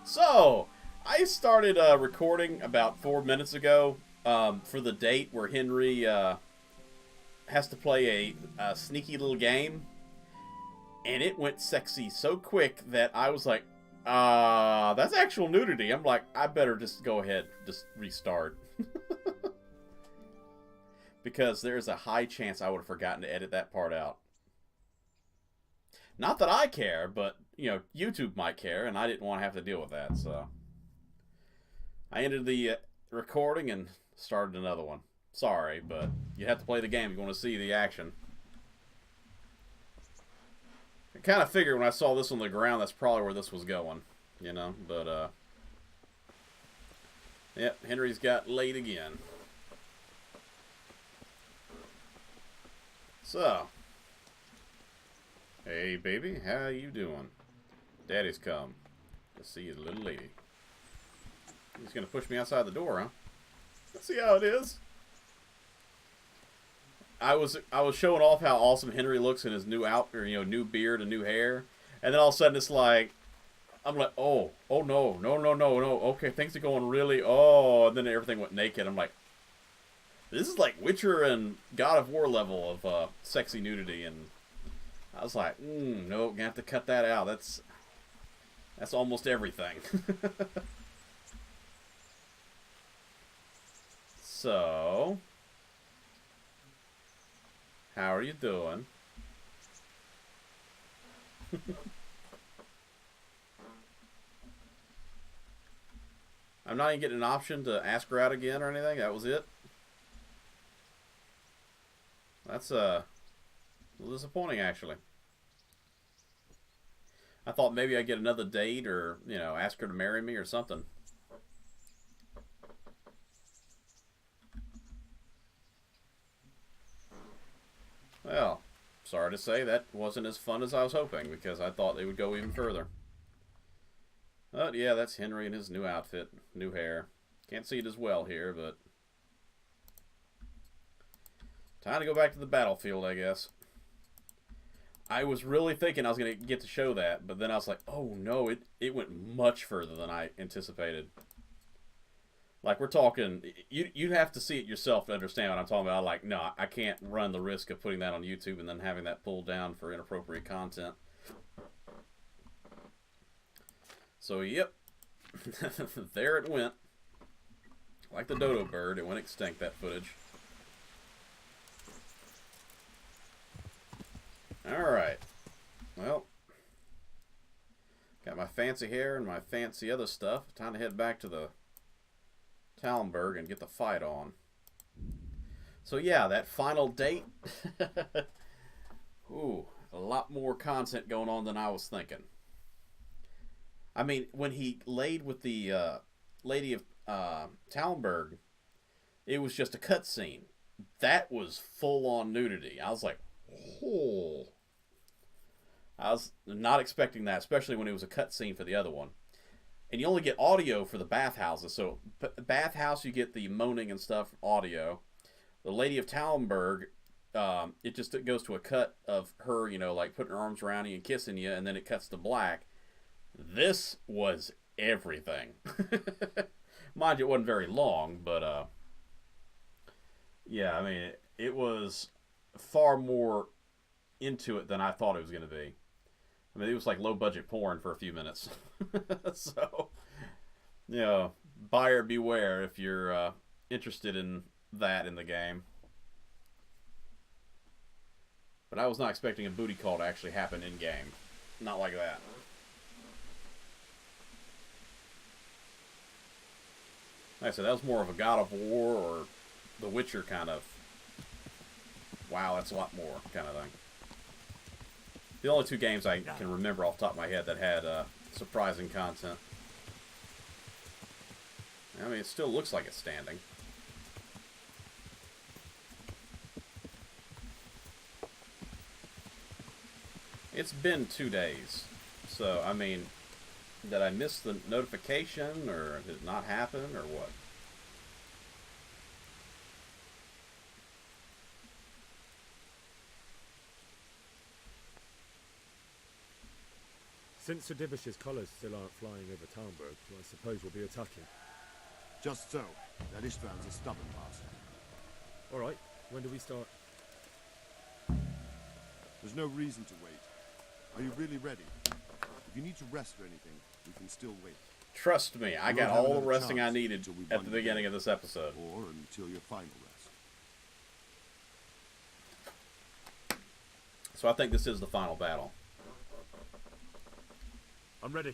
So, I started recording about 4 minutes ago for the date where Henry has to play a sneaky little game, and it went sexy so quick that I was like, that's actual nudity. I'm like, I better just go ahead, just restart. Because there's a high chance I would have forgotten to edit that part out. Not that I care, but, YouTube might care, and I didn't want to have to deal with that, so. I ended the recording and started another one. Sorry, but you have to play the game. You want to see the action. I kind of figured when I saw this on the ground, that's probably where this was going, but, yep, Henry's got laid again. So, hey, baby, how you doing? Daddy's come to see his little lady. He's gonna push me outside the door, huh? Let's see how it is. I was showing off how awesome Henry looks in his new new beard and new hair, and then all of a sudden it's like, I'm like, oh no, okay, things are going really, and then everything went naked. I'm like, this is like Witcher and God of War level of sexy nudity, and I was like, no, gonna have to cut that out. That's almost everything. So, how are you doing? I'm not even getting an option to ask her out again or anything. That was it. That's a little disappointing, actually. I thought maybe I'd get another date or, ask her to marry me or something. Well, sorry to say that wasn't as fun as I was hoping, because I thought they would go even further. But yeah, that's Henry in his new outfit, new hair. Can't see it as well here, but time to go back to the battlefield, I guess. I was really thinking I was going to get to show that, but then I was like, oh no, it went much further than I anticipated. Like, we're talking, you'd have to see it yourself to understand what I'm talking about. Like, no, I can't run the risk of putting that on YouTube and then having that pulled down for inappropriate content. So, yep. There it went. Like the dodo bird, it went extinct, that footage. Alright. Well, got my fancy hair and my fancy other stuff. Time to head back to the Talmberg and get the fight on. So yeah, that final date. Ooh, a lot more content going on than I was thinking. I mean, when he laid with the lady of Talmberg, it was just a cutscene. That was full-on nudity. I was like, oh. I was not expecting that, especially when it was a cutscene for the other one. And you only get audio for the bathhouses. So, bathhouse, you get the moaning and stuff, audio. The Lady of Talmberg, it goes to a cut of her, like putting her arms around you and kissing you, and then it cuts to black. This was everything. Mind you, it wasn't very long, but, yeah, I mean, it was far more into it than I thought it was going to be. I mean, it was like low-budget porn for a few minutes. So, buyer beware if you're interested in that in the game. But I was not expecting a booty call to actually happen in-game. Not like that. Like I said, that was more of a God of War or The Witcher kind of, wow, that's a lot more kind of thing. The only two games I can remember off the top of my head that had surprising content. I mean, it still looks like it's standing. It's been 2 days. So, I mean, did I miss the notification, or did it not happen, or what? Since Sir Divish's colours still aren't flying over Talmberg, I suppose we'll be attacking. Just so. That István's a stubborn bastard. Alright, when do we start? There's no reason to wait. Are you really ready? If you need to rest or anything, we can still wait. Trust me, I got all the resting I needed at the beginning of this episode. Or until your final rest. So I think this is the final battle. I'm ready.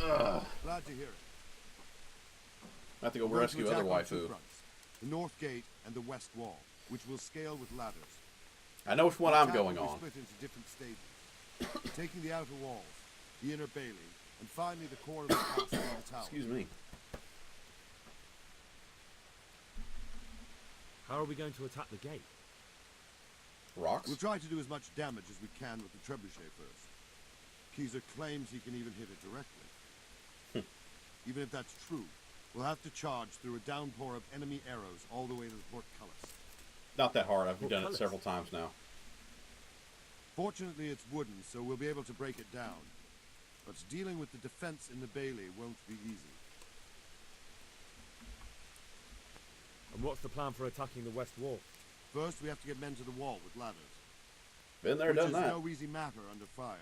Ugh. Glad to hear it. I have to go rescue other waifu. The north gate and the west wall, which will scale with ladders. I know which one I'm going on. Split into different stages. Taking the outer walls, the inner bailey, and finally the core of the castle and the tower. Excuse me. How are we going to attack the gate? Rocks? We'll try to do as much damage as we can with the trebuchet first. Keyser claims he can even hit it directly. Even if that's true, we'll have to charge through a downpour of enemy arrows all the way to the portcullis. Not that hard. I've done it several times now. Fortunately, it's wooden, so we'll be able to break it down. But dealing with the defense in the bailey won't be easy. And what's the plan for attacking the west wall? First, we have to get men to the wall with ladders. Been there, done that. Which is no easy matter under fire,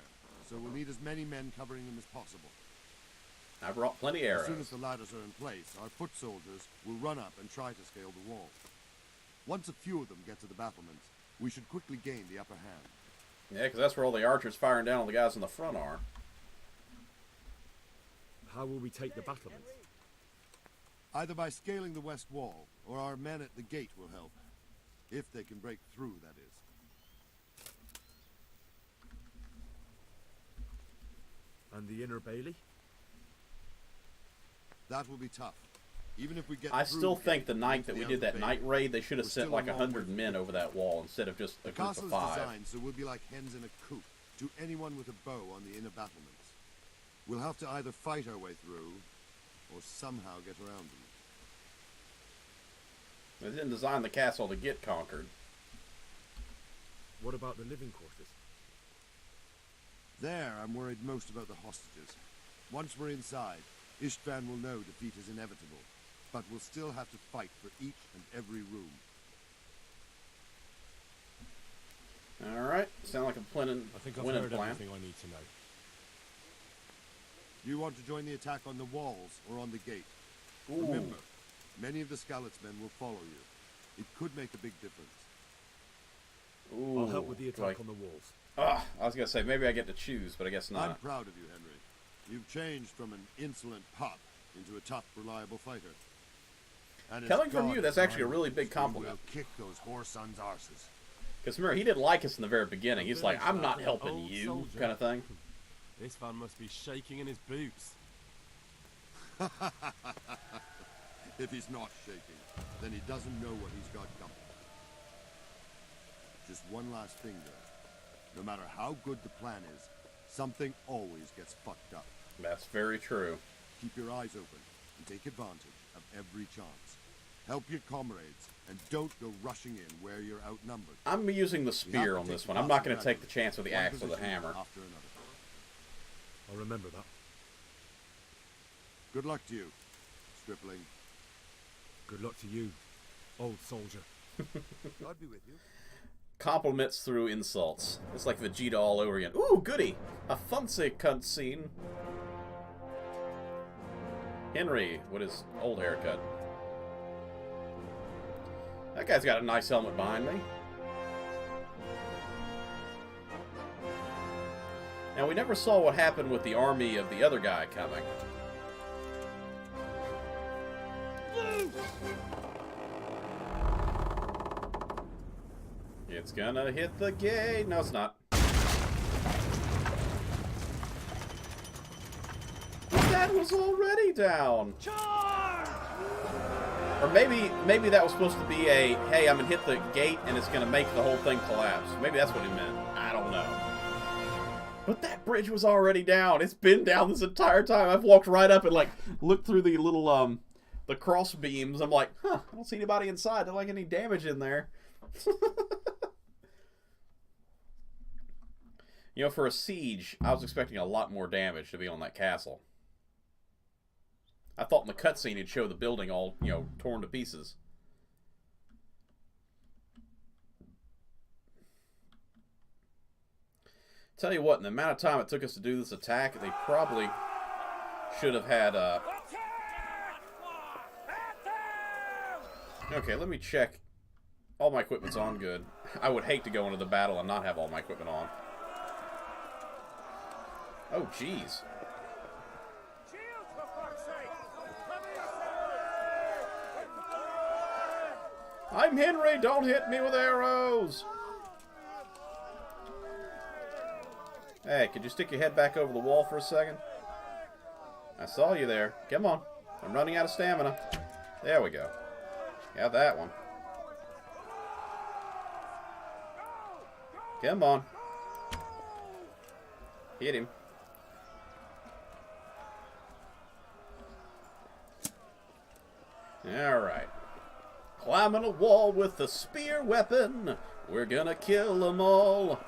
so we'll need as many men covering them as possible. I brought plenty of arrows. As soon as the ladders are in place, our foot soldiers will run up and try to scale the wall. Once a few of them get to the battlements, we should quickly gain the upper hand. Yeah, because that's where all the archers firing down on the guys in the front are. How will we take the battlements? Either by scaling the west wall, or our men at the gate will help. If they can break through, that is. And the inner bailey? That will be tough. Even if we get I through still think the night that we did that night raid, they should have sent like 100 way. men over that wall instead of just a The group castle of is 5. designed so we'll be like hens in a coop to anyone with a bow on the inner battlements. We'll have to either fight our way through, or somehow get around them. They didn't design the castle to get conquered. What about the living quarters? There, I'm worried most about the hostages. Once we're inside, István will know defeat is inevitable, but we'll still have to fight for each and every room. Alright, sound like a winning heard plan. everything I need to know. Do you want to join the attack on the walls or on the gate? Ooh. Remember, many of the Skalitz-men will follow you. It could make a big difference. Ooh, I'll help with the attack on the walls. I was going to say, maybe I get to choose, but I guess not. I'm proud of you, Henry. You've changed from an insolent pup into a tough, reliable fighter. And Coming from you, that's actually a really big compliment. We'll kick those whore sons' arses. Because remember, he didn't like us in the very beginning. He's like, I'm not helping you, kind of thing. This man must be shaking in his boots. If he's not shaking, then he doesn't know what he's got coming. Just one last thing, though. No matter how good the plan is, something always gets fucked up. That's very true. Keep your eyes open and take advantage of every chance. Help your comrades and don't go rushing in where you're outnumbered. I'm using the spear on this one. I'm not going to take the chance with the axe or the hammer. After another. I'll remember that. Good luck to you, stripling. Good luck to you, old soldier. God be with you. Compliments through insults. It's like Vegeta all over again. Ooh, goody! A fancy cutscene. Henry, with his old haircut. That guy's got a nice helmet behind me. Now, we never saw what happened with the army of the other guy coming. It's gonna hit the gate. No, it's not. That was already down. Charge! Or maybe that was supposed to be a, hey, I'm gonna hit the gate and it's gonna make the whole thing collapse. Maybe that's what he meant. I don't know. But that bridge was already down. It's been down this entire time. I've walked right up and like looked through the little the cross beams. I'm like, I don't see anybody inside. Don't like any damage in there. You know, for a siege, I was expecting a lot more damage to be on that castle. I thought in the cutscene it'd show the building all, you know, torn to pieces. Tell you what, in the amount of time it took us to do this attack, they probably should have had, Okay, let me check. All my equipment's on good. I would hate to go into the battle and not have all my equipment on. Oh, jeez. I'm Henry, don't hit me with arrows! Hey, could you stick your head back over the wall for a second? I saw you there. Come on. I'm running out of stamina. There we go. Got that one. Come on. Hit him. Alright. Climbing a wall with a spear weapon. We're gonna kill them all.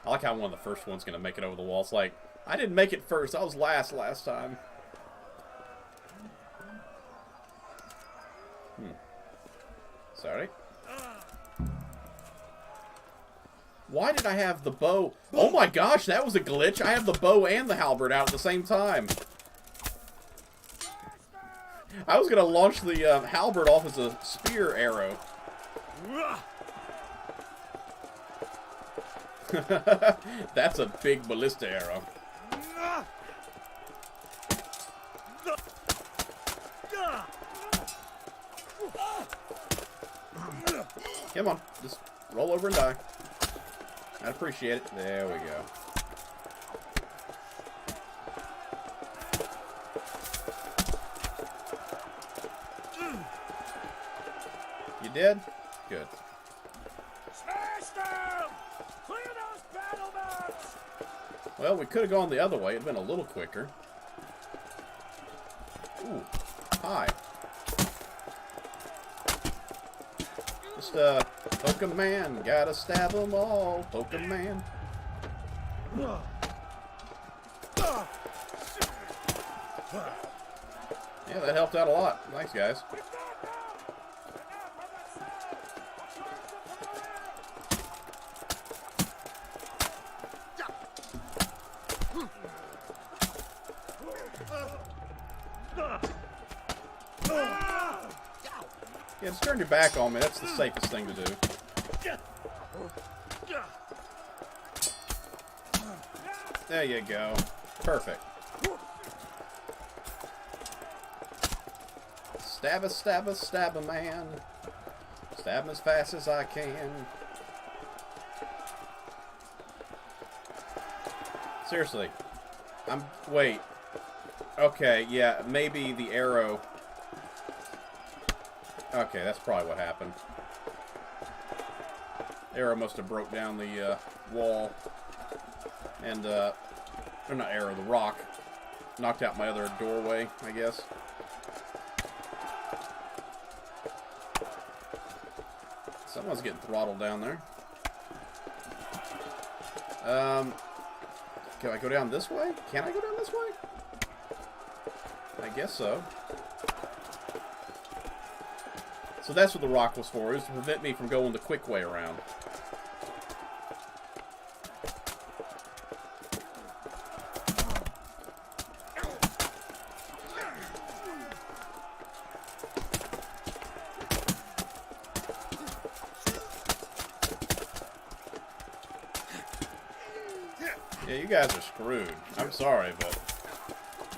I like how one of the first one's gonna make it over the wall. It's like, I didn't make it first. I was last time. Sorry. Why did I have the bow? Oh my gosh, that was a glitch. I have the bow and the halberd out at the same time. I was going to launch the halberd off as a spear arrow. That's a big ballista arrow. Come on, just roll over and die. I'd appreciate it. There we go. You did? Good. Smash them! Clear those battlements! Well, we could have gone the other way. It'd been a little quicker. Ooh. Hi. Just, poke a man. Gotta stab them all. Poke a man. Yeah, that helped out a lot. Thanks, guys. Yeah, just turn your back on me. That's the safest thing to do. There you go. Perfect. Stab a man. Stab him as fast as I can. Seriously. Wait. Okay, yeah, maybe the arrow... Okay, that's probably what happened. Arrow must have broke down the wall. And, or not arrow, the rock. Knocked out my other doorway, I guess. Someone's getting throttled down there. Can I go down this way? Can I go down this way? I guess so. So that's what the rock was for. It was to prevent me from going the quick way around. Yeah, you guys are screwed. I'm sorry, but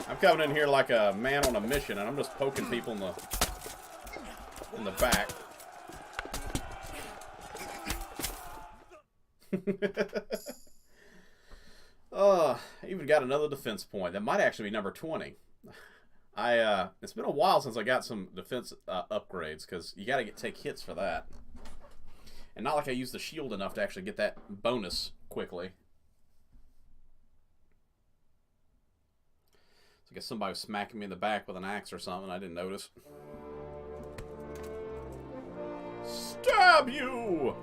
I'm coming in here like a man on a mission, and I'm just poking people in the back. I even got another defense point. That might actually be number 20. It's been a while since I got some defense upgrades, because you got to take hits for that. And not like I used the shield enough to actually get that bonus quickly. So I guess somebody was smacking me in the back with an axe or something. I didn't notice. Stab you!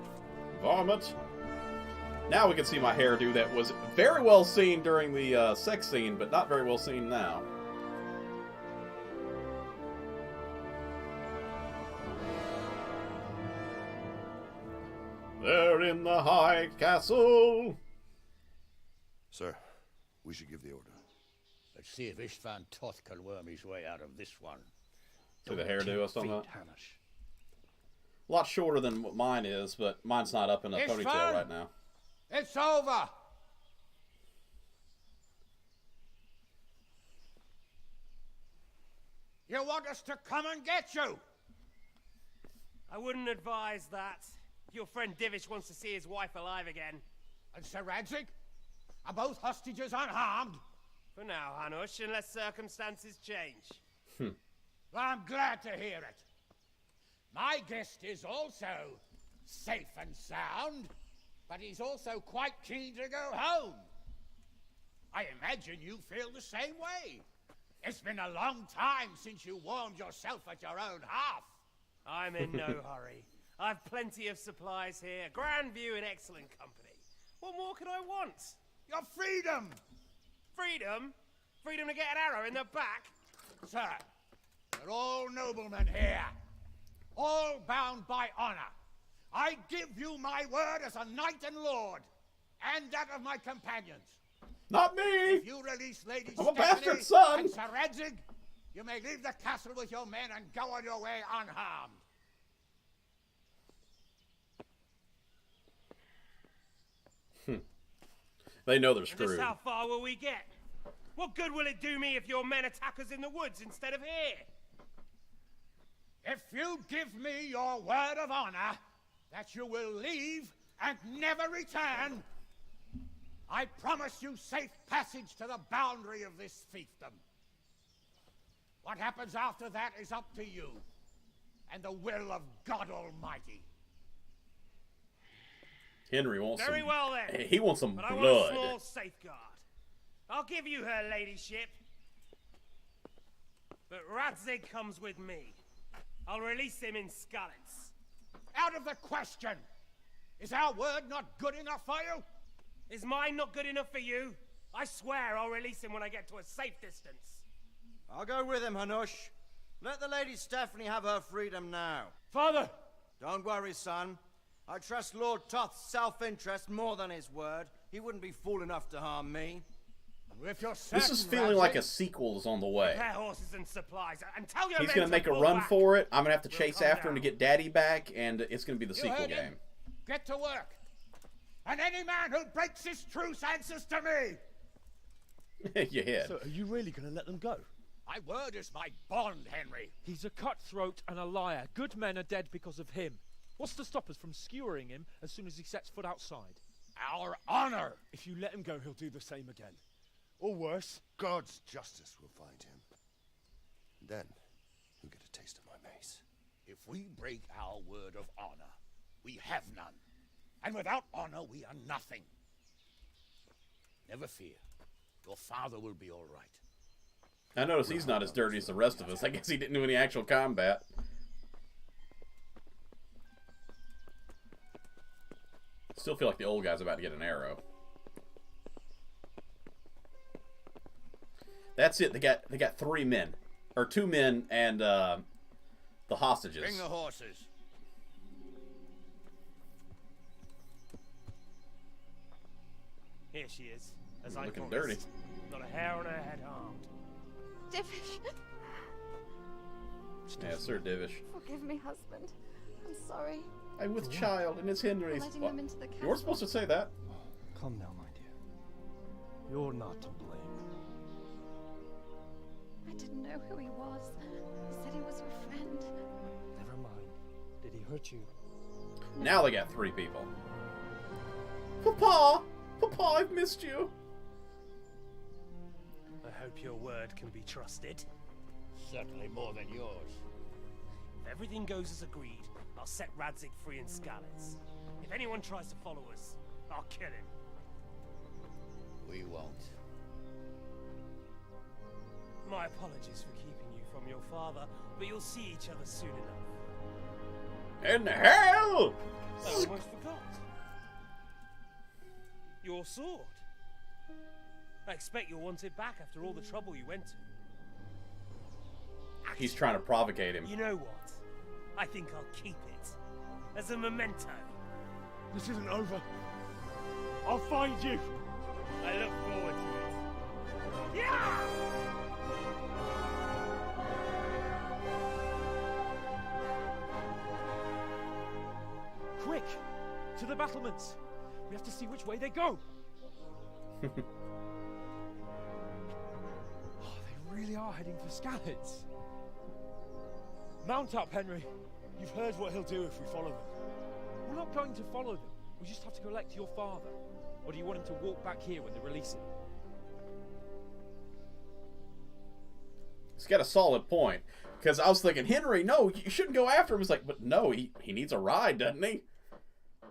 Varmint! Now we can see my hairdo that was very well seen during the sex scene, but not very well seen now. They're in the high castle. Sir, we should give the order. Let's see if Istvan Toth can worm his way out of this one. See the hairdo I was talking about? Hamish. A lot shorter than what mine is, but mine's not up in a It's ponytail fun. right now. It's over! You want us to come and get you? I wouldn't advise that. Your friend Divish wants to see his wife alive again. And Sir Radzig? Are both hostages unharmed? For now, Hanush, unless circumstances change. I'm glad to hear it. My guest is also safe and sound, but he's also quite keen to go home. I imagine you feel the same way. It's been a long time since you warmed yourself at your own hearth. I'm in no hurry. I've plenty of supplies here, grand view and excellent company. What more could I want? Your freedom! Freedom? Freedom to get an arrow in the back? Sir, we're all noblemen here, all bound by honor. I give you my word as a knight and lord, and that of my companions. Not me! If you release Lady I'm a Stephanie bastard son! and Sir Radzig, you may leave the castle with your men and go on your way unharmed. They know they're And screwed. just how far will we get? What good will it do me if your men attack us in the woods instead of here? If you give me your word of honor that you will leave and never return, I promise you safe passage to the boundary of this fiefdom. What happens after that is up to you and the will of God Almighty. Henry wants Very some... well then. He wants some But I want blood. a small safeguard. I'll give you her ladyship. But Radzig comes with me. I'll release him in Skalitz. Out of the question! Is our word not good enough for you? Is mine not good enough for you? I swear I'll release him when I get to a safe distance. I'll go with him, Hanush. Let the Lady Stephanie have her freedom now. Father! Don't worry, son. I trust Lord Toth's self-interest more than his word. He wouldn't be fool enough to harm me. If you're certain, This is feeling like a Radzig, sequel is on the way. Prepare horses and supplies, and tell your He's men going to make a pull run back. for it. I'm going to have to We'll chase come after him to down. get Daddy back, and it's going to be the you sequel heard him. game. Get to work. And any man who breaks his truce answers to me. You hit. So, are you really going to let them go? My word is my bond, Henry. He's a cutthroat and a liar. Good men are dead because of him. What's to stop us from skewering him as soon as he sets foot outside? Our honor. If you let him go, he'll do the same again. Or worse. God's justice will find him. Then, he'll get a taste of my mace. If we break our word of honor, we have none. And without honor, we are nothing. Never fear. Your father will be all right. I notice he's not as dirty as the rest of us. I guess he didn't do any actual combat. Still feel like the old guy's about to get an arrow. That's it. They got 3 men, or 2 men, and the hostages. Bring the horses. Here she is, as I Looking promised. dirty. Not a hair on her head harmed. Divish, Yeah, Sir Divish. forgive me, husband. I'm sorry I'm with child, and it's for Henry's. letting What? them into the castle. You weren't supposed to say that. Come now, my dear. You're not to blame. I didn't know who he was. He said he was your friend. Never mind. Did he hurt you? Now they got 3 people. Papa! Papa, I've missed you. I hope your word can be trusted. Certainly more than yours. If everything goes as agreed, I'll set Radzig free in Skalitz. If anyone tries to follow us, I'll kill him. We won't. My apologies for keeping you from your father, but you'll see each other soon enough. In hell! I almost forgot. Your sword? I expect you'll want it back after all the trouble you went to. He's trying to provocate him. You know what? I think I'll keep it. As a memento. This isn't over. I'll find you. I look forward to it. Yeah! Quick! To the battlements! We have to see which way they go! Oh, they really are heading for Skalitz. Mount up, Henry. You've heard what he'll do if we follow them. We're not going to follow them. We just have to collect your father. Or do you want him to walk back here when they release him? He's got a solid point. Because I was thinking, Henry, no, you shouldn't go after him. He's like, but no, he needs a ride, doesn't he?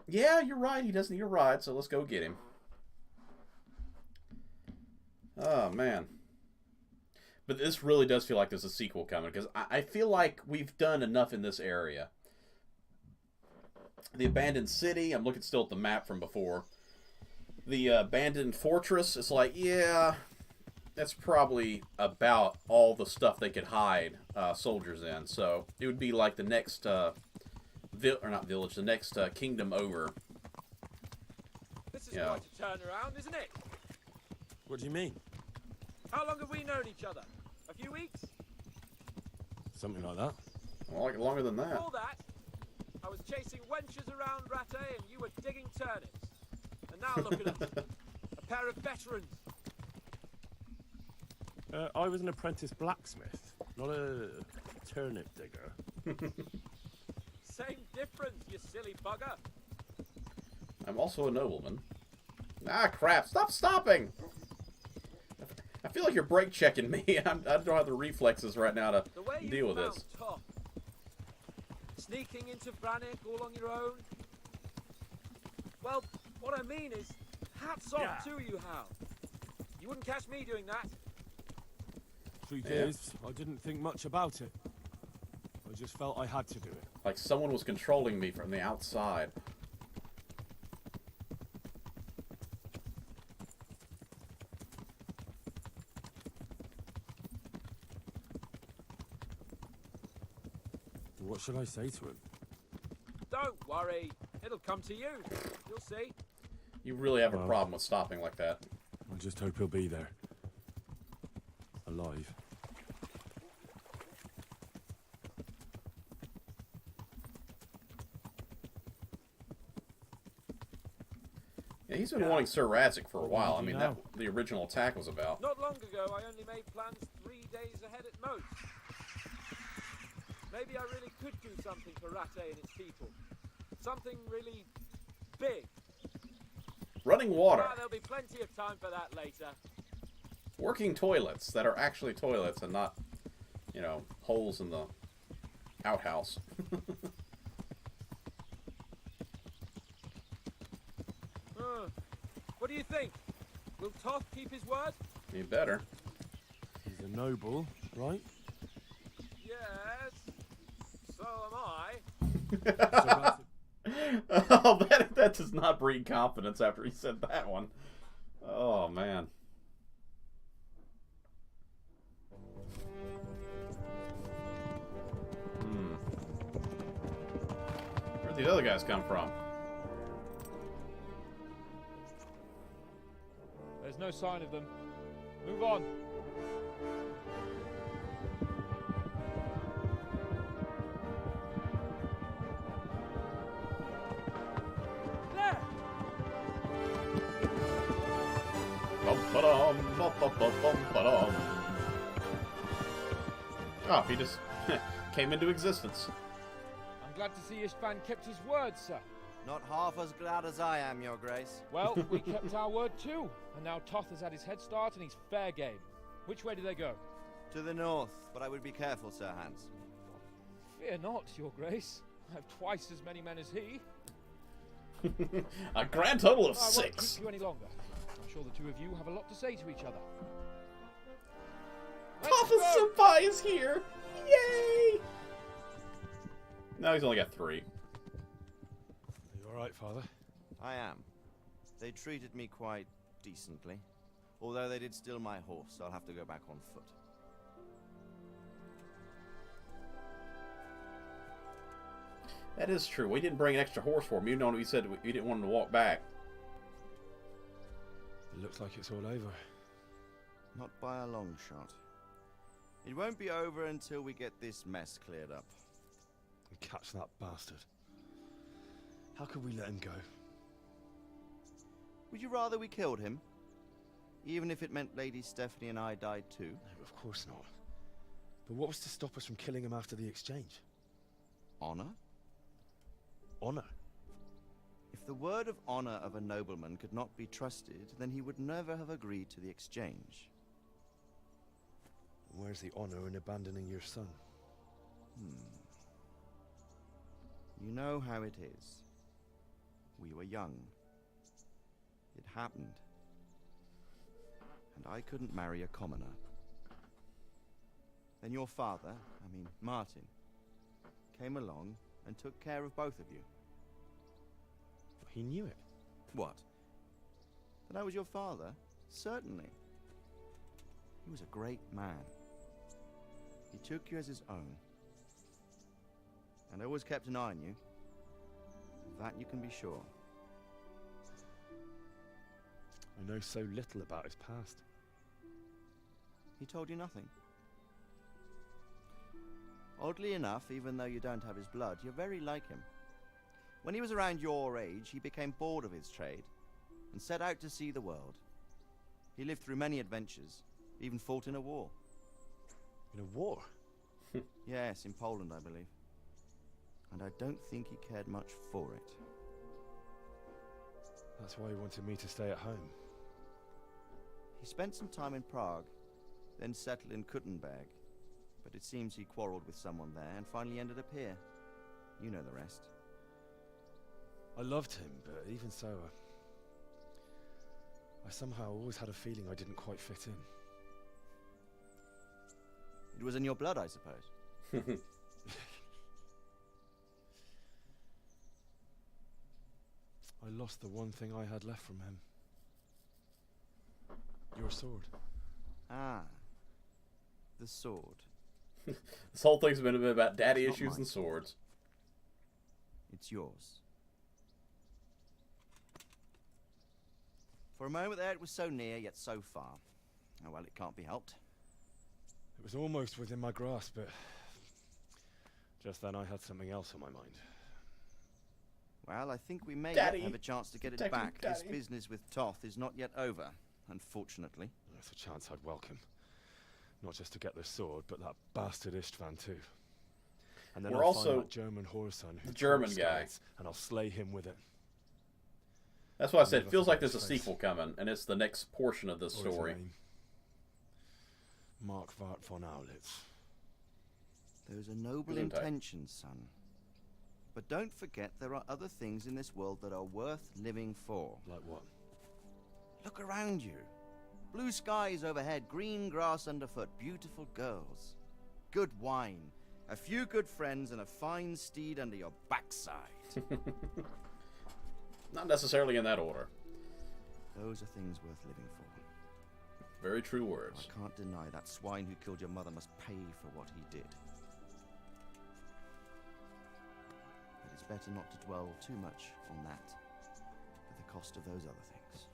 Yeah, you're right. He does need a ride, so let's go get him. Oh, man. But this really does feel like there's a sequel coming. Because I feel like we've done enough in this area. The abandoned city. I'm looking still at the map from before. The abandoned fortress. It's like, yeah, that's probably about all the stuff they could hide soldiers in. So it would be like the next, the next kingdom over. This is Yeah. quite a turnaround, isn't it? What do you mean? How long have we known each other? A few weeks? Something like that. Well, like longer than that. Before that, I was chasing wenches around Rattay and you were digging turnips. And now look at us. A pair of veterans. I was an apprentice blacksmith, not a turnip digger. Same difference, you silly bugger. I'm also a nobleman. Ah, crap. Stop stopping! I feel like you're brake checking me. I don't have the reflexes right now to The way you deal with found this. Toth. Sneaking into Brannick all on your own. Well, what I mean is, hats off to you, Hal. You wouldn't catch me doing that. Truth Yeah. is, I didn't think much about it. I just felt I had to do it. Like someone was controlling me from the outside. What should I say to him? Don't worry. It'll come to you. You'll see. You really have a problem with stopping like that. I just hope he'll be there. Alive. Yeah, he's been wanting Sir Radzik for a while. I do you mean, know? that the original attack was about. Not long ago, I only made plans 3 days ahead at most. Maybe I really could do something for Rattay and its people. Something really big. Running water. Ah, there'll be plenty of time for that later. Working toilets that are actually toilets and not, you know, holes in the outhouse. What do you think? Will Toth keep his word? You better. He's a noble, right? Yes. So am I. Oh, that does not breed confidence after he said that one. Oh, man. Where'd these other guys come from? There's no sign of them. Move on. There! Bum-ba-dum, bum-ba-bum-bum-ba-dum. Oh, he just came into existence. I'm glad to see Ishvan kept his word, sir. Not half as glad as I am, Your Grace. Well, we kept our word too. And now Toth has had his head start and he's fair game. Which way do they go? To the north, but I would be careful, Sir Hans. Fear not, Your Grace. I have twice as many men as he. A grand total of I won't 6. keep you any longer. I'm sure the two of you have a lot to say to each other. Papa Senpai is here! Yay! No, he's only got 3. Are you alright, Father? I am. They treated me quite decently. Although they did steal my horse, so I'll have to go back on foot. That is true. We didn't bring an extra horse for him, even though we said we didn't want him to walk back. It looks like it's all over. Not by a long shot. It won't be over until we get this mess cleared up. And catch that bastard. How could we let him go? Would you rather we killed him? Even if it meant Lady Stephanie and I died too? No, of course not. But what was to stop us from killing him after the exchange? Honor? Honor? If the word of honor of a nobleman could not be trusted, then he would never have agreed to the exchange. Where's the honor in abandoning your son? You know how it is. We were young. It happened. And I couldn't marry a commoner. Then your father, Martin, came along and took care of both of you. He knew it. What? That I was your father? Certainly. He was a great man. He took you as his own. And always kept an eye on you. Of that you can be sure. I know so little about his past. He told you nothing? Oddly enough, even though you don't have his blood, you're very like him. When he was around your age, he became bored of his trade and set out to see the world. He lived through many adventures, even fought in a war. In a war? Yes, in Poland, I believe. And I don't think he cared much for it. That's why he wanted me to stay at home. He spent some time in Prague, then settled in Kuttenberg. But it seems he quarreled with someone there and finally ended up here. You know the rest. I loved him, but even so, I somehow always had a feeling I didn't quite fit in. It was in your blood, I suppose. I lost the one thing I had left from him. Your sword. Ah. The sword. This whole thing's been a bit about daddy It's not issues mine. and swords. It's yours. For a moment there, it was so near, yet so far. Oh well, it can't be helped. It was almost within my grasp, but just then I had something else on my mind. Well, I think we may Daddy. yet have a chance to get it Protect me, back. This Daddy. business with Toth is not yet over, unfortunately. That's a chance I'd welcome. Not just to get the sword, but that bastard Istvan too. And then We're I'll also- find that German whoreson who the German taught guy. Scots, and I'll slay him with it. That's why I said Never it feels like forget there's a his face. sequel coming, and it's the next portion of this Or his story. name. Mark Vart von Aulitz. Those are noble Gesundheit. intentions, son. But don't forget there are other things in this world that are worth living for. Like what? Look around you. Blue skies overhead, green grass underfoot, beautiful girls. Good wine, a few good friends, and a fine steed under your backside. Not necessarily in that order. Those are things worth living for. Very true words. I can't deny that swine who killed your mother must pay for what he did. But it's better not to dwell too much on that, at the cost of those other things.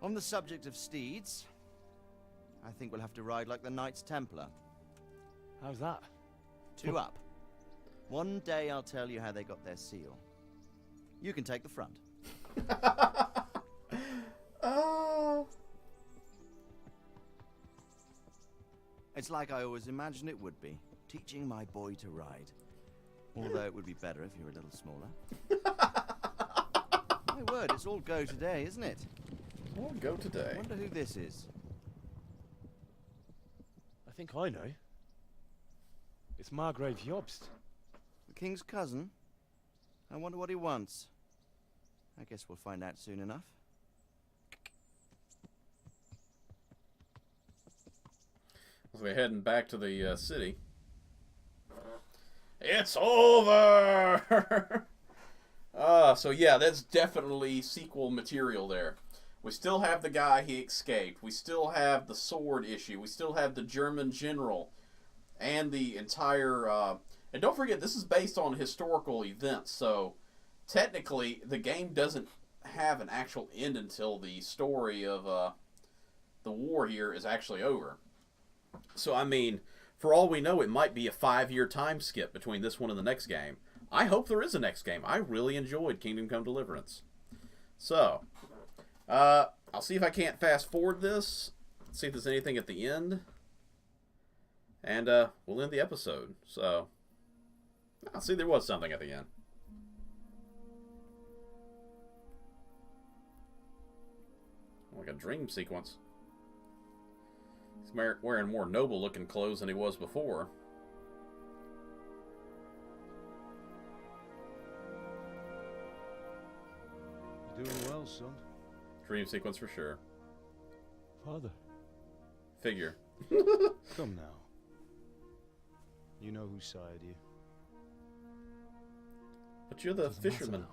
On the subject of steeds, I think we'll have to ride like the Knights Templar. How's that? 2 up. One day I'll tell you how they got their seal. You can take the front. Oh. It's like I always imagined it would be, teaching my boy to ride. Although it would be better if you were a little smaller. My word, it's all go today, isn't it? We'll go I today. wonder who this is. I think I know. It's Margrave Jobst. The king's cousin? I wonder what he wants. I guess we'll find out soon enough. As we're heading back to the city. It's over! So yeah, that's definitely sequel material there. We still have the guy he escaped. We still have the sword issue. We still have the German general. And the entire... and don't forget, this is based on historical events, so technically the game doesn't have an actual end until the story of the war here is actually over. So, I mean, for all we know, it might be a 5-year time skip between this one and the next game. I hope there is a next game. I really enjoyed Kingdom Come Deliverance. So, I'll see if I can't fast forward this, see if there's anything at the end, and we'll end the episode. So, I'll see there was something at the end. Like a dream sequence. He's wearing more noble-looking clothes than he was before. You're doing well, son. Dream sequence for sure. Father. Figure. Come now. You know who sired you. But you're the fisherman.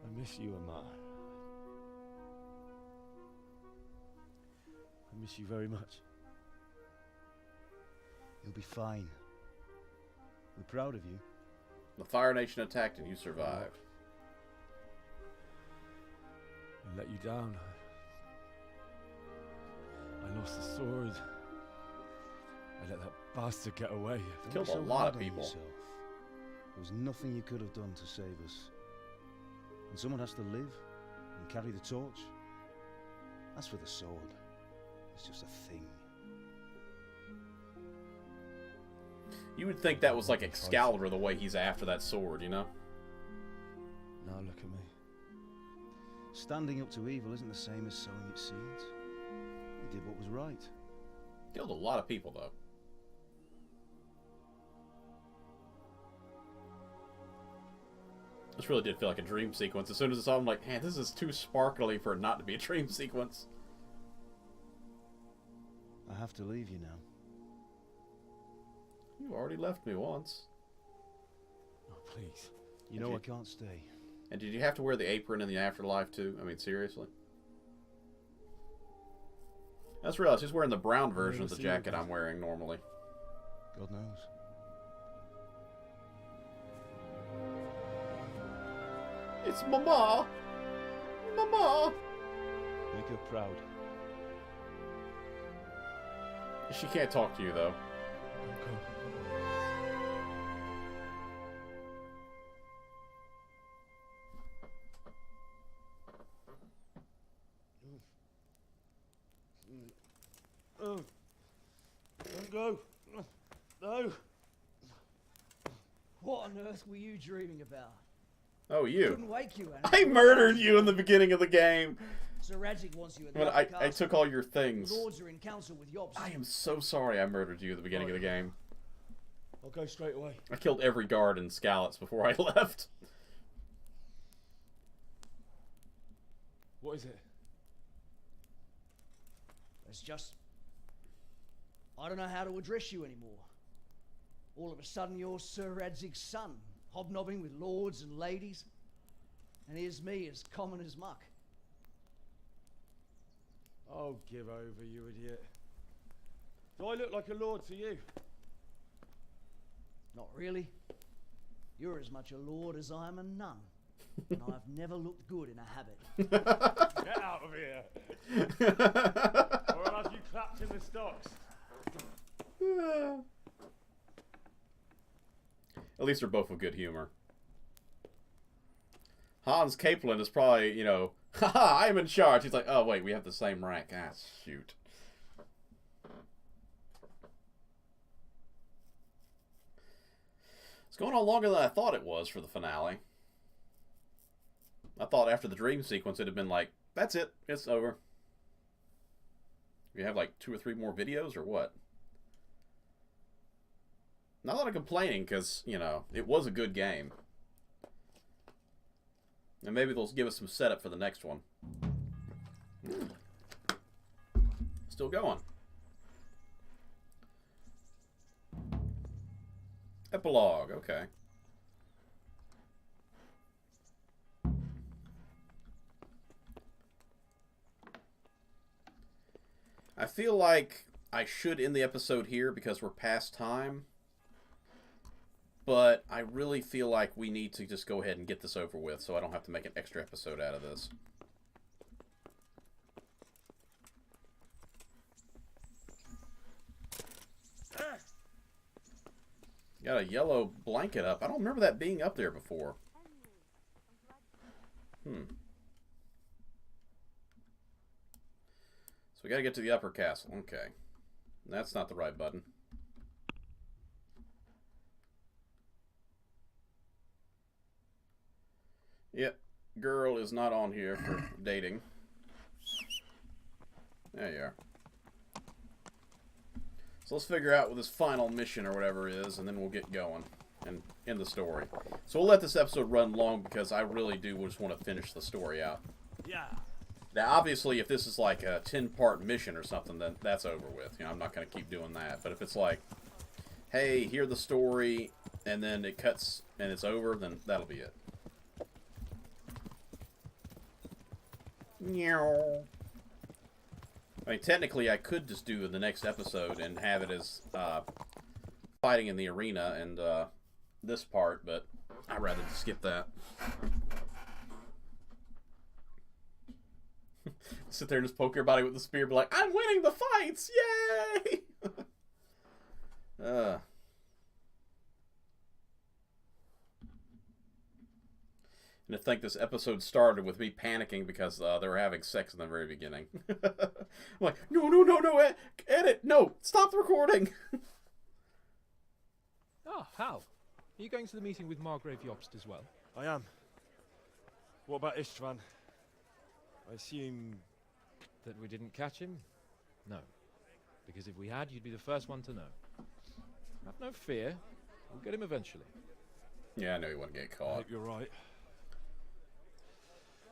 I miss you, Amar. I miss you very much. You'll be fine. We're proud of you. The Fire Nation attacked and you survived. I let you down. I lost the sword. I let that bastard get away. Killed Don't be a so lot hard of on people. yourself. There was nothing you could have done to save us. And someone has to live and carry the torch. As for the sword, it's just a thing. You would think that was like Excalibur, the way he's after that sword, you know? Now look at me. Standing up to evil isn't the same as sowing its seeds. He did what was right. Killed a lot of people, though. This really did feel like a dream sequence. As soon as I saw it, I'm like, man, this is too sparkly for it not to be a dream sequence. I have to leave you now. You already left me once. Oh, please. You know I can't stay. And did you have to wear the apron in the afterlife, too? I mean, seriously? I just realized he's wearing the brown version of the jacket I'm wearing normally. God knows. It's Mama! Mama! Make her proud. She can't talk to you, though. Oh. Don't go. No. What on earth were you dreaming about? Oh, you. Couldn't wake you, I murdered you in the beginning of the game. Sir Radzik wants you at the But Upper I took all your things. The Lords are in council with Yobs. I am so sorry I murdered you at the beginning of the game. I'll go straight away. I killed every guard in Skalitz before I left. What is it? It's just... I don't know how to address you anymore. All of a sudden you're Sir Radzig's son, hobnobbing with lords and ladies. And here's me, as common as muck. Oh, give over, you idiot. Do I look like a lord to you? Not really. You're as much a lord as I am a nun. And I've never looked good in a habit. Get out of here! Or I'll have you clapped in the stocks. At least they're both with good humor. Hans Kaplan is probably, you know, haha, I'm in charge. He's like, oh, wait, we have the same rank. Ah, shoot. It's going on longer than I thought it was for the finale. I thought after the dream sequence it'd have been like, that's it, it's over. You have like 2 or 3 more videos or what? Not a lot of complaining because, you know, it was a good game. And maybe they'll give us some setup for the next one. Still going. Epilogue, okay. I feel like I should end the episode here because we're past time. But I really feel like we need to just go ahead and get this over with so I don't have to make an extra episode out of this. Got a yellow blanket up. I don't remember that being up there before. So we got to get to the upper castle. Okay. That's not the right button. Yep. Girl is not on here for dating. There you are. So let's figure out what this final mission or whatever is, and then we'll get going and end the story. So we'll let this episode run long because I really do just want to finish the story out. Yeah. Now, obviously, if this is like a 10-part mission or something, then that's over with. You know, I'm not going to keep doing that. But if it's like, hey, hear the story, and then it cuts and it's over, then that'll be it. Meow. I mean, technically, I could just do the next episode and have it as fighting in the arena and this part, but I'd rather just skip that. Sit there and just poke everybody with the spear, be like, I'm winning the fights! Yay! And to think this episode started with me panicking because they were having sex in the very beginning. I'm like, no, edit, no, stop the recording. Ah, Hal. Are you going to the meeting with Margrave Jobst as well? I am. What about Istvan? I assume... That we didn't catch him? No. Because if we had, you'd be the first one to know. Have no fear. We'll get him eventually. Yeah, I know he wouldn't get I caught. hope you're right.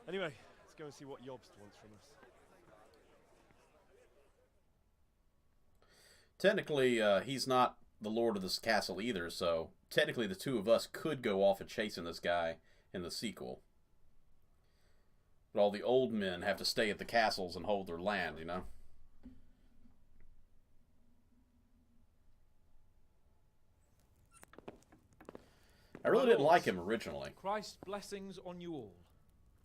Anyway, let's go and see what Jobst wants from us. Technically, he's not the lord of this castle either, so technically the two of us could go off and chasing this guy in the sequel. But all the old men have to stay at the castles and hold their land, you know? I really didn't like him originally. Christ's blessings on you all.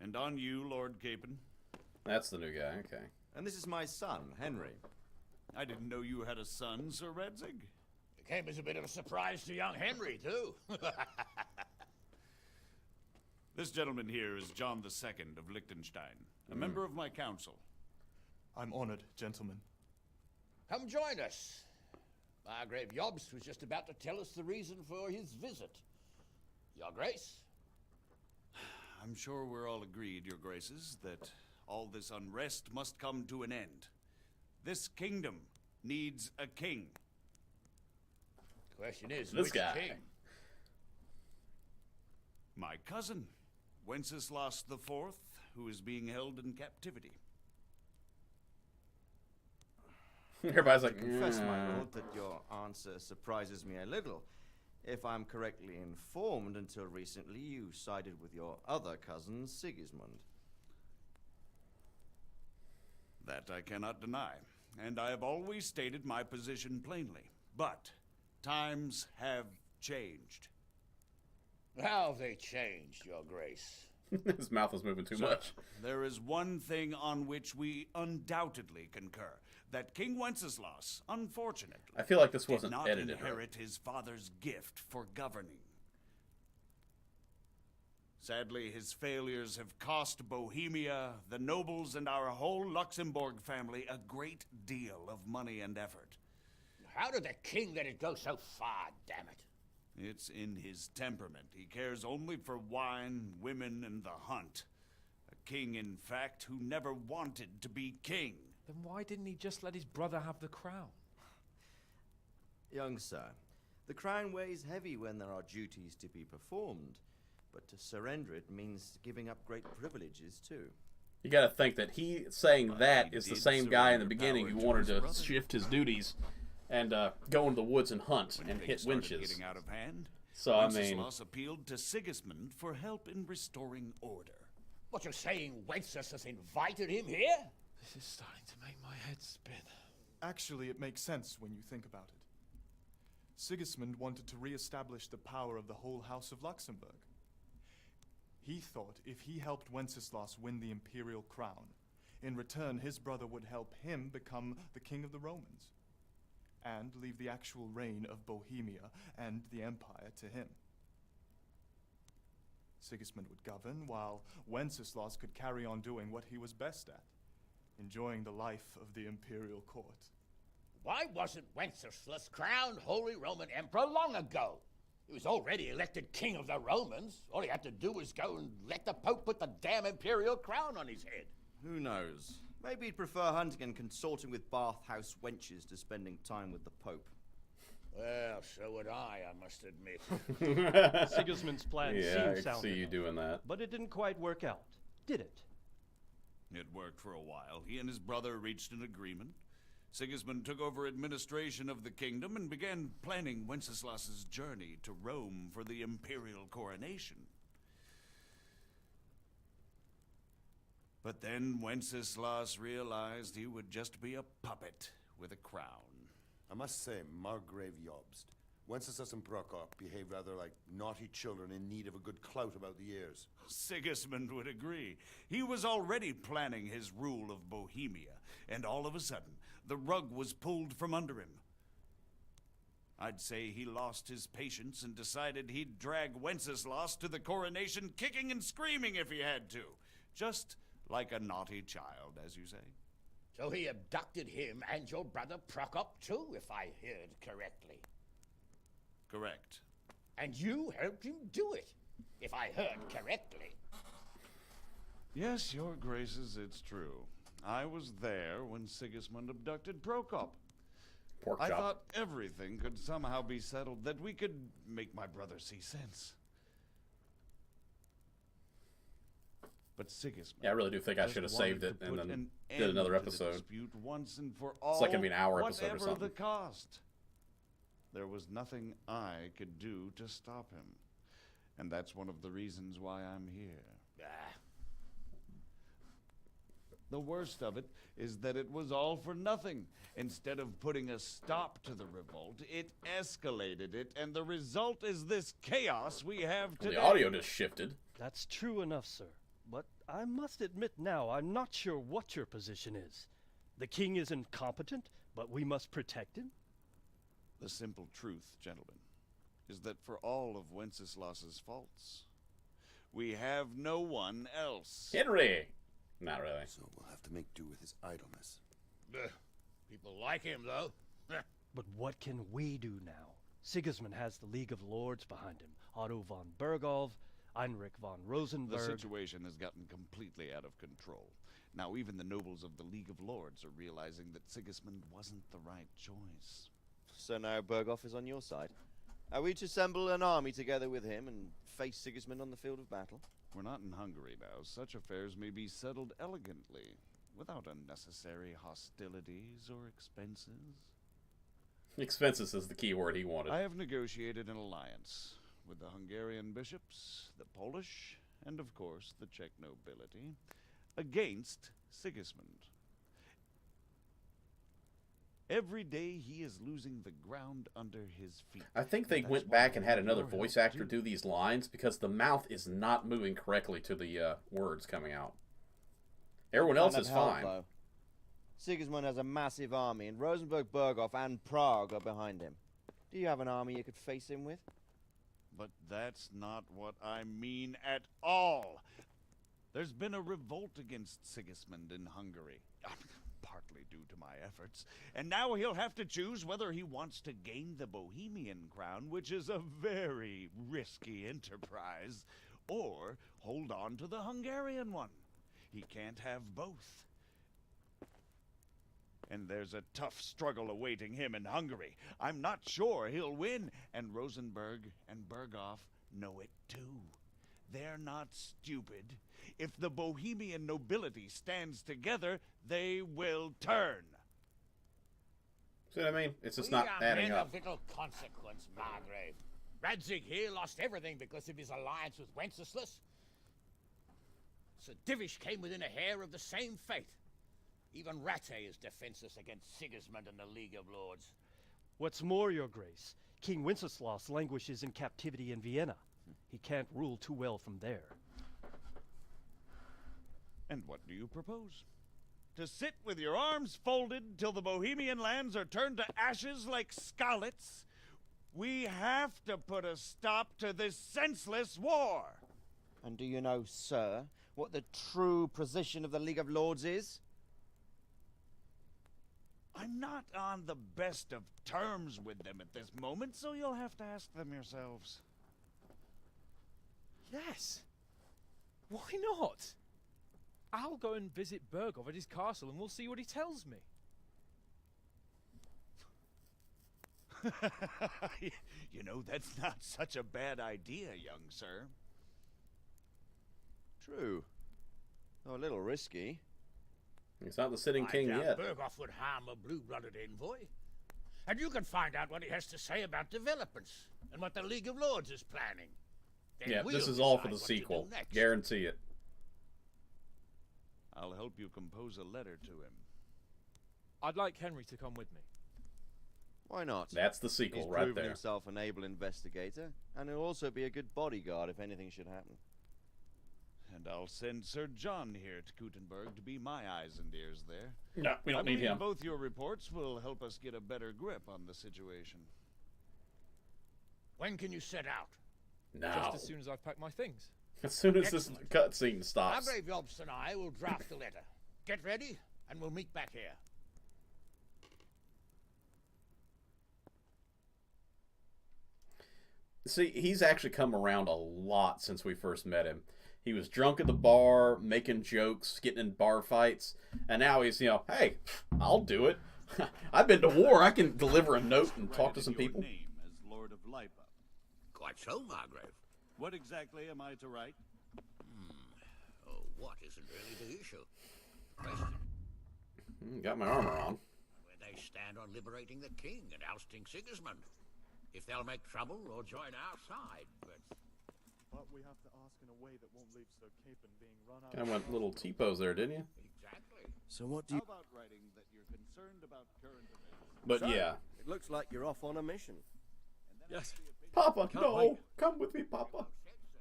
And on you, Lord Capon. That's the new guy, okay. And this is my son, Henry. I didn't know you had a son, Sir Radzig. It came as a bit of a surprise to young Henry, too. This gentleman here is John II of Liechtenstein, a member of my council. I'm honored, gentlemen. Come join us. Margrave Jobst was just about to tell us the reason for his visit. Your Grace? I'm sure we're all agreed, Your Graces, that all this unrest must come to an end. This kingdom needs a king. Question is, This which guy. king? My cousin, Wenceslas IV, who is being held in captivity. Everybody's like, Confess, my lord, that your answer surprises me a little. If I'm correctly informed, until recently you sided with your other cousin, Sigismund. That I cannot deny, and I have always stated my position plainly. But times have changed. How have they changed, Your Grace? His mouth is moving too Sir, much. There is one thing on which we undoubtedly concur. That King Wenceslas, unfortunately, I feel like this did wasn't not edited right. inherit his father's gift for governing. Sadly, his failures have cost Bohemia, the nobles, and our whole Luxembourg family a great deal of money and effort. How did the king let it go so far, damn it? It's in his temperament. He cares only for wine, women, and the hunt. A king, in fact, who never wanted to be king. Then why didn't he just let his brother have the crown? Young sir, the crown weighs heavy when there are duties to be performed, but to surrender it means giving up great privileges too. You gotta think that he saying But that he is the did same guy in the surrender beginning who power to wanted his to brother. shift his duties and go into the woods and hunt When and things hit started winches. getting out of hand, So I mean, Wenceslas appealed to Sigismund for help in restoring order. What, you're saying Wenceslas invited him here? This is starting to make my head spin. Actually, it makes sense when you think about it. Sigismund wanted to re-establish the power of the whole House of Luxembourg. He thought if he helped Wenceslas win the imperial crown, in return his brother would help him become the king of the Romans, and leave the actual reign of Bohemia and the empire to him. Sigismund would govern, while Wenceslas could carry on doing what he was best at, enjoying the life of the imperial court. Why wasn't Wenceslas crowned Holy Roman Emperor long ago? He was already elected king of the Romans. All he had to do was go and let the Pope put the damn imperial crown on his head. Who knows? Maybe he'd prefer hunting and consorting with bathhouse wenches to spending time with the Pope. Well, so would I must admit. Sigismund's plan yeah, seemed I sound see you enough, doing that. but it didn't quite work out, did it? It worked for a while. He and his brother reached an agreement. Sigismund took over administration of the kingdom and began planning Wenceslas's journey to Rome for the imperial coronation. But then Wenceslas realized he would just be a puppet with a crown. I must say, Margrave Jobst, Wenceslas and Prokop behave rather like naughty children in need of a good clout about the ears. Sigismund would agree. He was already planning his rule of Bohemia, and all of a sudden, the rug was pulled from under him. I'd say he lost his patience and decided he'd drag Wenceslas to the coronation kicking and screaming if he had to. Just like a naughty child, as you say. So he abducted him and your brother Prokop too, if I heard correctly. Correct. And you helped him do it, if I heard correctly. Yes, your graces, it's true. I was there when Sigismund abducted Prokop. Pork I chop. thought everything could somehow be settled, that we could make my brother see sense. But Sigismund... Yeah, I really do think I just should have wanted saved it to and put then an did another end to the episode. dispute once and for all, It's like gonna be an hour episode or whatever something. the cost. There was nothing I could do to stop him. And that's one of the reasons why I'm here. The worst of it is that it was all for nothing. Instead of putting a stop to the revolt, it escalated it, and the result is this chaos we have today. The audio just shifted. That's true enough, sir. But I must admit now, I'm not sure what your position is. The king is incompetent, but we must protect him? The simple truth, gentlemen, is that for all of Wenceslas's faults, we have no one else. Henry! Not really. So we'll have to make do with his idleness. People like him, though. But what can we do now? Sigismund has the League of Lords behind him. Otto von Bergholf, Heinrich von Rosenberg. The situation has gotten completely out of control. Now even the nobles of the League of Lords are realizing that Sigismund wasn't the right choice. So now Berghoff is on your side. Are we to assemble an army together with him and face Sigismund on the field of battle? We're not in Hungary now. Such affairs may be settled elegantly, without unnecessary hostilities or expenses. Expenses is the key word he wanted. I have negotiated an alliance with the Hungarian bishops, the Polish, and of course the Czech nobility, against Sigismund. Every day he is losing the ground under his feet. I think they That's went why back and had we another need your voice help, actor too. do these lines because the mouth is not moving correctly to the words coming out. Everyone else Can't is have help, fine. though. Sigismund has a massive army, and Rosenberg, Berghoff, and Prague are behind him. Do you have an army you could face him with? But that's not what I mean at all. There's been a revolt against Sigismund in Hungary, partly due to my efforts, and now he'll have to choose whether he wants to gain the Bohemian crown, which is a very risky enterprise, or hold on to the Hungarian one. He can't have both. And there's a tough struggle awaiting him in Hungary. I'm not sure he'll win, and Rosenberg and Berghoff know it too. They're not stupid. If the Bohemian nobility stands together, they will turn. See what I mean? It's just We not are adding men up. of little consequence, Margrave. Radzig here lost everything because of his alliance with Wenceslas. Sir Divish came within a hair of the same fate. Even Rattay is defenseless against Sigismund and the League of Lords. What's more, Your Grace, King Wenceslas languishes in captivity in Vienna. He can't rule too well from there. And what do you propose? To sit with your arms folded till the Bohemian lands are turned to ashes like scarlets? We have to put a stop to this senseless war. And do you know, sir, what the true position of the League of Lords is? I'm not on the best of terms with them at this moment, so you'll have to ask them yourselves. Yes. Why not? I'll go and visit Bergov at his castle and we'll see what he tells me. You know, that's not such a bad idea, young sir. True. Though a little risky. He's not the sitting king I doubt yet. Berghoff would harm a blue-blooded envoy. And you can find out what he has to say about developments and what the League of Lords is planning. Then Yeah, we'll this is all for decide the what to do sequel. next. Guarantee it. I'll help you compose a letter to him. I'd like Henry to come with me. Why not? That's the sequel He's right proven there. himself an able investigator, and he'll also be a good bodyguard if anything should happen. And I'll send Sir John here to Kuttenberg to be my eyes and ears there. No, we don't I need believe him. Both your reports will help us get a better grip on the situation. When can you set out? Now. Just as soon as I've packed my things. As soon as this cutscene stops. Margrave Jobst and I will draft the letter. Get ready, and we'll meet back here. See, he's actually come around a lot since we first met him. He was drunk at the bar, making jokes, getting in bar fights, and now he's, hey, I'll do it. I've been to war. I can deliver a note and talk to some people. Name as Lord of Lipa. Quite so, Margrave. What exactly am I to write? Oh, what isn't really the issue? Question. Got my armor on. Where they stand on liberating the king and ousting Sigismund. If they'll make trouble or join our side, But we have to ask in a way that won't leave Sir Capon being run out. Kind of went little T-pose there, didn't you? Exactly. So what do you... How about writing that you're concerned about current events? But So, yeah. It looks like you're off on a mission. Yes. Papa, Can't no. wait. Come with me, Papa.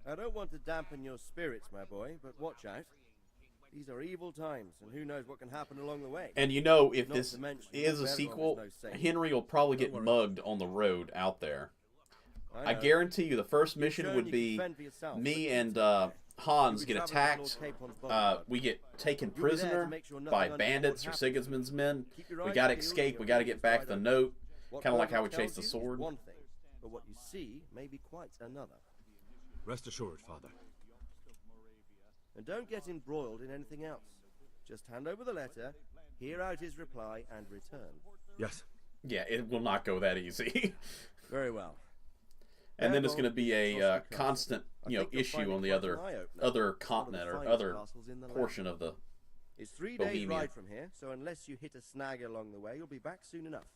I don't want to dampen your spirits, my boy, but watch out. These are evil times, and who knows what can happen along the way. And if Not this to mention, is a Bergov sequel, no saint. Henry will probably Don't get worry. mugged on the road out there. I know. guarantee you the first You've mission shown would you be can fend for yourself, but me you and can't. Hans You'll be get traveling with attacked. Lord Capon's bodyguard. We get taken You'll be there to prisoner make sure nothing by untoward bandits or happens. Sigismund's men. Keep your We eyes gotta peeled escape. and We your gotta ears get back the wide note. What Kind of like Bergov how we tells chased the you is sword. one thing, but what you see may be quite another. Rest assured, Father. And don't get embroiled in anything else. Just hand over the letter, hear out his reply, and return. Yes. Yeah, it will not go that easy. Very well. And then it's going to be a Therefore, constant, I think you'll issue find on it the quite an eye-opener. other One of the continent or finest other castles in the land. portion of the It's 3 days Bohemia. ride from here, so unless you hit a snag along the way, you'll be back soon enough.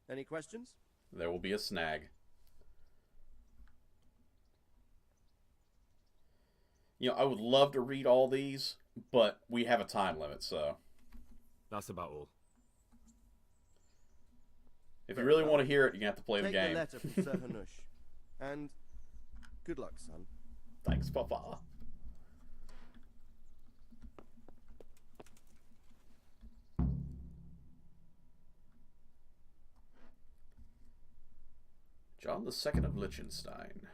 Any questions? There will be a snag. I would love to read all these, but we have a time limit, so That's about all. if you really want to hear it, you're going to have to play the Take game. the letter from Sir Hanush. And good luck, son. Thanks, Papa. John II of Liechtenstein.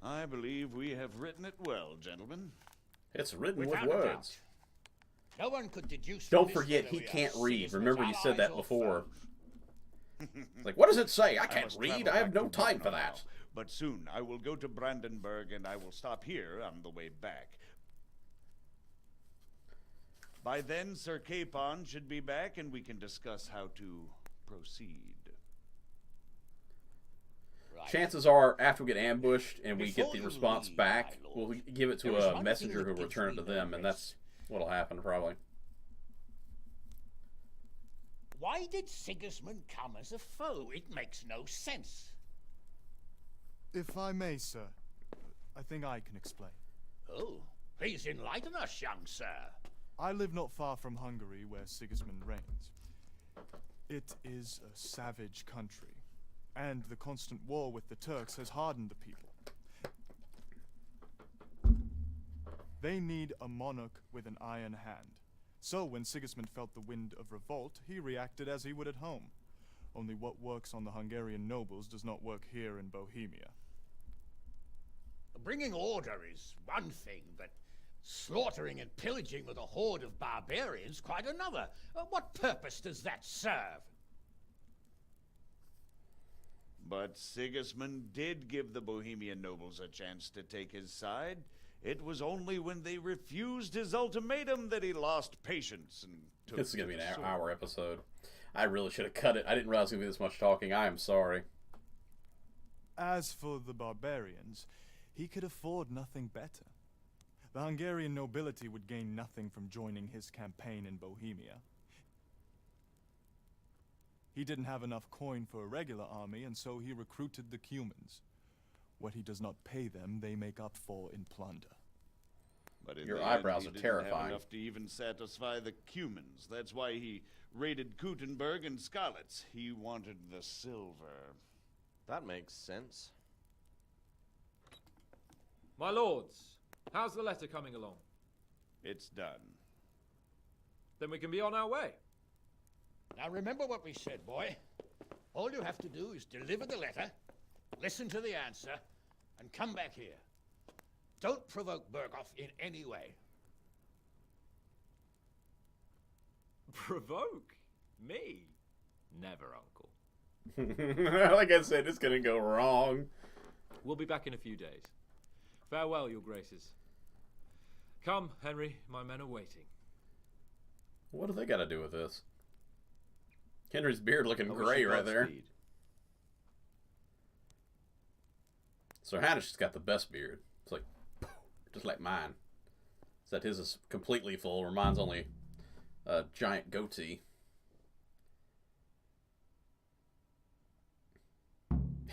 I believe we have written it well, gentlemen. It's written Without with a words. doubt. No one could deduce. Don't from this forget, whether he we are can't read. Sigismund's Remember you said that allies or before. foes. It's like, what does it say? I can't must read. travel I have back no to time for Brno that. now, but soon I will go to Brandenburg and I will stop here on the way back. By then, Sir Capon should be back and we can discuss how to proceed. chances are, after we get ambushed and we get Before the you response leave, back, my we'll lord, give it to there is a one messenger thing who'll that gives return it me to them, and that's what'll happen, probably. Why did Sigismund come as a foe? It makes no sense. If I may, sir, I think I can explain. Oh, please enlighten us, young sir. I live not far from Hungary, where Sigismund reigns. It is a savage country, and the constant war with the Turks has hardened the people. They need a monarch with an iron hand. So when Sigismund felt the wind of revolt, he reacted as he would at home. Only what works on the Hungarian nobles does not work here in Bohemia. Bringing order is one thing, but slaughtering and pillaging with a horde of barbarians quite another. What purpose does that serve? But Sigismund did give the Bohemian nobles a chance to take his side. It was only when they refused his ultimatum that he lost patience and took This is going to be an sword. hour episode. I really should have cut it. I didn't realize it was going to be this much talking. I am sorry. As for the barbarians, he could afford nothing better. The Hungarian nobility would gain nothing from joining his campaign in Bohemia. He didn't have enough coin for a regular army, and so he recruited the Cumans. What he does not pay them, they make up for in plunder. But in Your the eyebrows end, are he terrifying. Didn't have enough to even satisfy the Cumans. That's why he raided Kuttenberg and Skalitz. He wanted the silver. That makes sense. My lords, how's the letter coming along? It's done. Then we can be on our way. Now remember what we said, boy. All you have to do is deliver the letter, listen to the answer, and come back here. Don't provoke Berghoff in any way. Provoke? Me? Never, Uncle. Like I said, it's going to go wrong. We'll be back in a few days. Farewell, your graces. Come, Henry, my men are waiting. What do they got to do with this? Henry's beard looking I wish gray you right there. Godspeed. Sir Hanish has got the best beard. It's like, just like mine. Except his is completely full, where mine's only a giant goatee.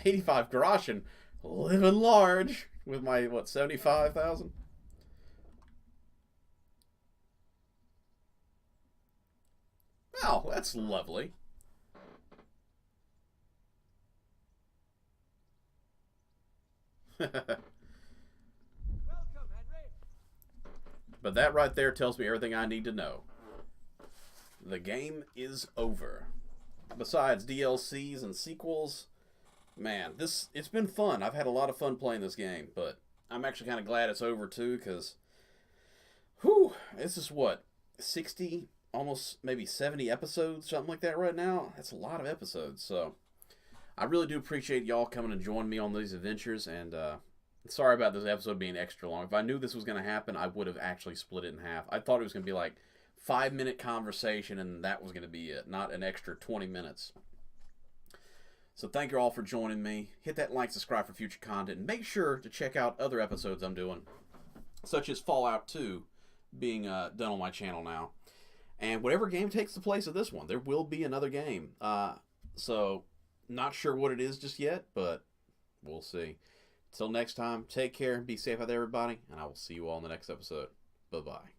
85 groschen, living large with my, what, 75,000? Oh, that's lovely. But that right there tells me everything I need to know. The game is over. Besides DLCs and sequels, man, it's been fun. I've had a lot of fun playing this game, but I'm actually kind of glad it's over too, because, whew, this is what, 60, almost maybe 70 episodes, something like that right now? That's a lot of episodes, so I really do appreciate y'all coming and joining me on these adventures, and sorry about this episode being extra long. If I knew this was going to happen, I would have actually split it in half. I thought it was going to be like 5-minute conversation, and that was going to be it, not an extra 20 minutes. So thank you all for joining me. Hit that like, subscribe for future content, and make sure to check out other episodes I'm doing, such as Fallout 2 being done on my channel now. And whatever game takes the place of this one, there will be another game. So not sure what it is just yet, but we'll see. Till next time, take care, be safe out there, everybody, and I will see you all in the next episode. Bye-bye.